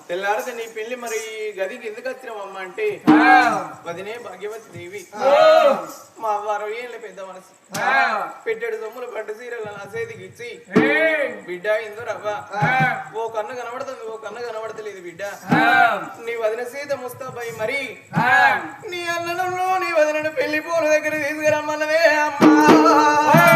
తెల్లారితే నీ పెళ్లి మరి గదికి ఎందుకు వచ్చినావమ్మా అంటే వదినే భాగ్యవతి దేవి మా 60 ఏళ్ళ పెద్ద మనసు పెట్టాడు సొమ్ములు పట్టు సీరలు నా చేతికి ఇచ్చి బిడ్డ ఇందరవ్వ ఓ కన్ను కనబడుతుంది ఓ కన్ను కనబడతలేదు బిడ్డ నీ వదిన సీత ముస్తాబాయి మరి నీ అన్నలో నీ వదిన పెళ్లి పూల దగ్గర తీసుకురమ్మన్నదే అమ్మా